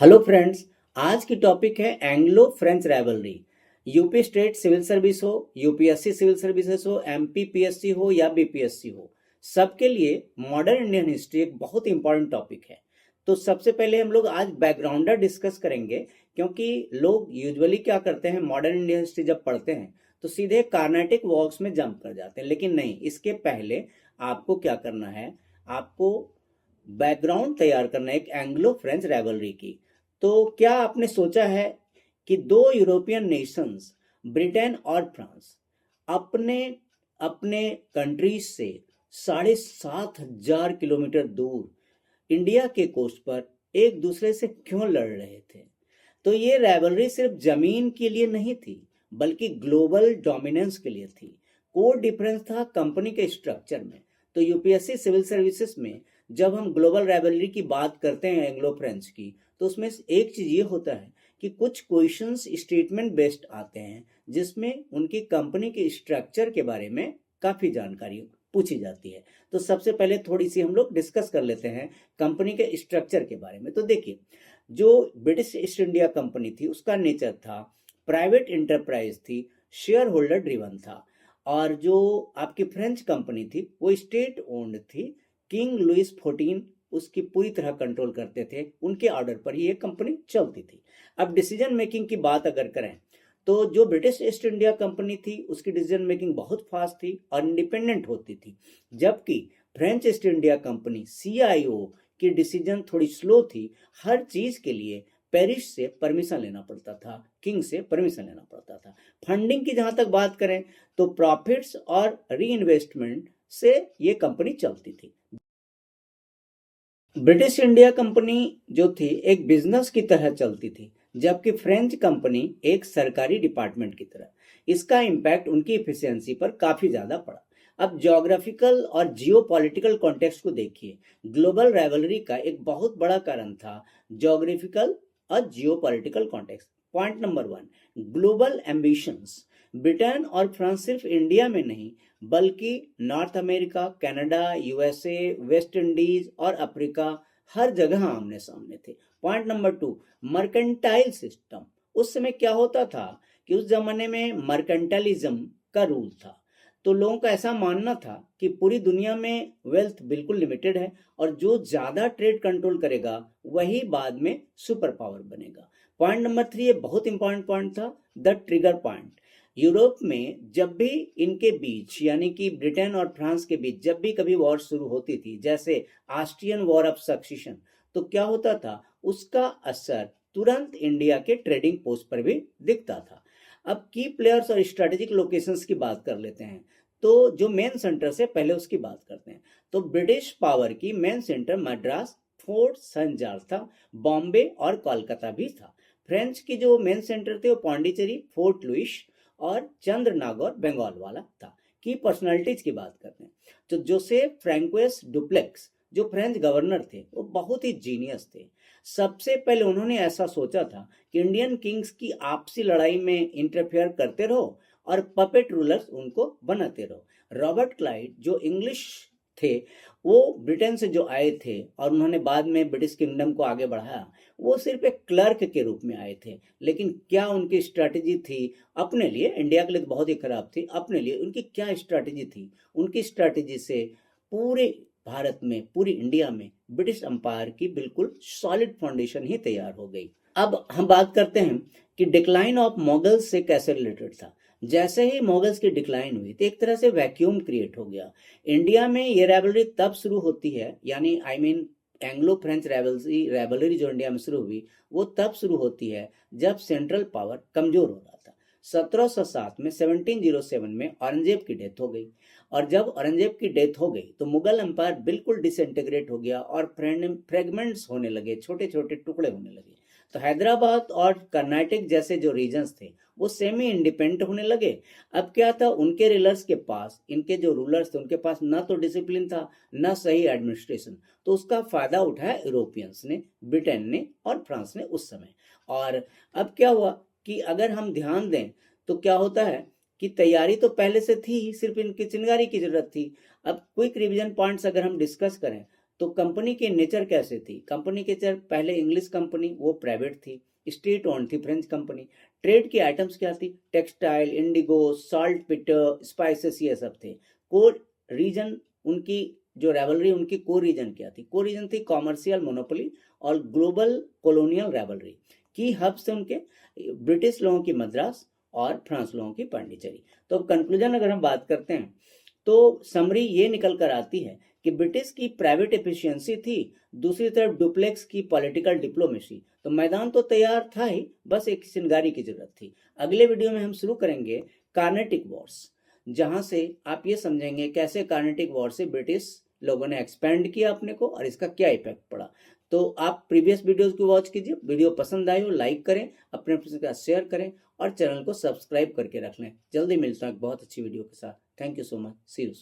Hello friends. आज की topic है Anglo French rivalry. UP state civil service हो, यूपीएससी सिविल सर्विसेज हो, एमपीपीएससी हो या बीपीएससी हो, सबके लिए मॉडर्न इंडियन हिस्ट्री एक बहुत इंपॉर्टेंट टॉपिक है। तो सबसे पहले हम लोग आज बैकग्राउंडर डिस्कस करेंगे, क्योंकि लोग यूजुअली क्या करते हैं, मॉडर्न इंडियन हिस्ट्री जब पढ़ते हैं तो सीधे कार्नाटिक वॉर्स में जंप कर जाते हैं। लेकिन नहीं, इसके पहले आपको क्या करना है, आपको बैकग्राउंड तैयार करना है एक एंग्लो फ्रेंच राइवलरी की। तो क्या आपने सोचा है कि दो यूरोपियन नेशंस, ब्रिटेन और फ्रांस, अपने अपने कंट्रीज से 7,500 किलोमीटर दूर इंडिया के कोस्ट पर एक दूसरे से क्यों लड़ रहे थे? तो ये राइवलरी सिर्फ जमीन के लिए नहीं थी, बल्कि ग्लोबल डोमिनेंस के लिए थी। कोर डिफरेंस था कंपनी के स्ट्रक्चर में। तो यूपीएससी सिविल सर्विसेज में जब हम ग्लोबल राइवलरी की बात करते हैं एंग्लो फ्रेंच की, तो उसमें एक चीज ये होता है कि कुछ क्वेश्चंस स्टेटमेंट बेस्ड आते हैं, जिसमें उनकी कंपनी के स्ट्रक्चर के बारे में काफी जानकारी पूछी जाती है। तो सबसे पहले थोड़ी सी हम लोग डिस्कस कर लेते हैं कंपनी के स्ट्रक्चर के बारे में। तो देखिए, जो ब्रिटिश ईस्ट इंडिया कंपनी थी उसका नेचर था प्राइवेट इंटरप्राइज थी, शेयर होल्डर ड्रिवन था। और जो आपकी फ्रेंच कंपनी थी वो स्टेट ओन्ड थी, किंग लुइस 14 उसकी पूरी तरह कंट्रोल करते थे, उनके ऑर्डर पर ही ये कंपनी चलती थी। अब डिसीजन मेकिंग की बात अगर करें तो जो ब्रिटिश ईस्ट इंडिया कंपनी थी उसकी डिसीजन मेकिंग बहुत फास्ट थी और इंडिपेंडेंट होती थी, जबकि French east India company CIO की डिसीजन थोड़ी स्लो थी। हर चीज के लिए पेरिस से परमिशन लेना पड़ता था, किंग से परमिशन लेना पड़ता था। फंडिंग की जहां तक बात करें तो प्रॉफिट्स और री इन्वेस्टमेंट से ये कंपनी चलती थी। ब्रिटिश इंडिया कंपनी जो थी एक बिजनेस की तरह चलती थी, जबकि फ्रेंच कंपनी एक सरकारी डिपार्टमेंट की तरह। इसका इम्पैक्ट उनकी इफिशियंसी पर काफी ज्यादा पड़ा। अब ज्योग्राफिकल और जियो पॉलिटिकल कॉन्टेक्स्ट को देखिए। ग्लोबल राइवलरी का एक बहुत बड़ा कारण था ज्योग्राफिकल और जियो political context. Point number 1, global ambitions. Britain और फ्रांस सिर्फ इंडिया में नहीं, बल्कि north America, Canada, USA, West Indies और अफ्रीका, हर जगह आमने सामने थे। Point number 2, mercantile system. उस समय क्या होता था कि उस जमाने में मर्केंटाइलिज्म का रूल था। तो लोगों का ऐसा मानना था कि पूरी दुनिया में वेल्थ बिल्कुल लिमिटेड है और जो ज्यादा ट्रेड कंट्रोल करेगा वही बाद में सुपर पावर बनेगा। पॉइंट नंबर 3, ये बहुत इंपॉर्टेंट पॉइंट था, द ट्रिगर पॉइंट। यूरोप में जब भी इनके बीच, यानी कि ब्रिटेन और फ्रांस के बीच जब भी कभी वॉर शुरू होती थी, जैसे ऑस्ट्रियन वॉर ऑफ सक्सेशन, तो क्या होता था, उसका असर तुरंत इंडिया के ट्रेडिंग पोस्ट पर भी दिखता था। अब की प्लेयर्स और स्ट्रेटेजिक लोकेशंस की बात कर लेते हैं। तो जो मेन सेंटर से पहले उसकी बात करते हैं। तो ब्रिटिश पावर की main centre Madras, Fort Saint George था, बॉम्बे और कोलकाता भी था। फ्रेंच की जो मेन सेंटर थे वो पौंडीचेरी, फोर्ट लुइस और चंद्रनागौर बंगाल वाला था। की पर्सनालिटीज की बात करते हैं तो जोसेफ फ्रैंकोइस डुप्लेक्स जो फ्रेंच गवर्नर थे वो बहुत ही जीनियस थे। सबसे पहले उन्होंने ऐसा सोचा था कि इंडियन किंग्स की आपसी लड़ाई में इंटरफेयर करते रहो और पपेट रूलर्स उनको बनाते रहो। रॉबर्ट क्लाइव जो इंग्लिश थे, वो ब्रिटेन से जो आए थे और उन्होंने बाद में ब्रिटिश किंगडम को आगे बढ़ाया, वो सिर्फ एक क्लर्क के रूप में आए थे। लेकिन क्या उनकी स्ट्रैटेजी थी अपने लिए, इंडिया के लिए तो बहुत ही खराब थी, अपने लिए उनकी क्या स्ट्रैटेजी थी? उनकी स्ट्रैटेजी से पूरे भारत में, पूरी इंडिया में ब्रिटिश एम्पायर की बिल्कुल सॉलिड फाउंडेशन ही तैयार हो गई। अब हम बात करते हैं कि डिक्लाइन ऑफ मुगल्स से कैसे रिलेटेड था। जैसे ही मुगल्स की डिक्लाइन हुई तो एक तरह से वैक्यूम क्रिएट हो गया इंडिया में। ये राइवलरी तब शुरू होती है, यानी I mean Anglo French rivalry जो इंडिया में शुरू हुई वो तब शुरू होती है जब सेंट्रल पावर कमजोर हो रहा था। 1707 में 1707 में औरंगजेब की डेथ हो गई, और जब औरंगजेब की डेथ हो गई तो मुगल एम्पायर बिल्कुल डिसइंटीग्रेट हो गया और फ्रेगमेंट्स होने लगे, छोटे छोटे टुकड़े होने लगे। तो हैदराबाद और कर्नाटक जैसे जो रीजन्स थे वो सेमी इंडिपेंडेंट होने लगे। अब क्या था, उनके रूलर्स के पास, इनके जो रूलर्स थे उनके पास ना तो डिसिप्लिन था, ना सही एडमिनिस्ट्रेशन। तो उसका फायदा उठाया यूरोपियंस ने, ब्रिटेन ने और फ्रांस ने उस समय। और अब क्या हुआ कि अगर हम ध्यान दें तो क्या होता है कि तैयारी तो पहले से थी, सिर्फ इनकी चिंगारी की जरूरत थी। अब क्विक रिवीजन पॉइंट्स अगर हम डिस्कस करें तो कंपनी की नेचर कैसे थी? कंपनी की नेचर पहले इंग्लिश कंपनी, वो प्राइवेट थी, स्टेट ओन थी फ्रेंच कंपनी। ट्रेड की आइटम्स क्या थी? टेक्सटाइल, इंडिगो, सॉल्ट पिटर, स्पाइसेस, ये सब थे। कोर रीजन उनकी जो रेवलरी, उनकी को रीजन क्या थी? को रीजन थी कॉमर्शियल मोनोपोली और ग्लोबल कॉलोनियल रेवलरी। की हब्स थे उनके ब्रिटिश लोगों की मद्रास और फ्रांस लोगों की पांडिचेरी। तो अब कंक्लूजन अगर हम बात करते हैं तो समरी ये निकल कर आती है कि ब्रिटिश की प्राइवेट एफिशिएंसी थी, दूसरी तरफ डुप्लेक्स की पॉलिटिकल डिप्लोमेसी। तो मैदान तो तैयार था ही, बस एक चिंगारी की जरूरत थी। अगले वीडियो में हम शुरू करेंगे कार्नेटिक वॉर्स, जहां से आप ये समझेंगे कैसे कार्नेटिक वॉर से ब्रिटिश लोगों ने एक्सपेंड किया अपने को और इसका क्या इफेक्ट पड़ा। तो आप प्रीवियस वीडियोस को वॉच कीजिए। वीडियो पसंद आए हो लाइक करें, अपने फ्रेंड्स के साथ शेयर करें और चैनल को सब्सक्राइब करके रख लें। जल्दी मिलता हूं एक बहुत अच्छी वीडियो के साथ। Thank you so much, see you.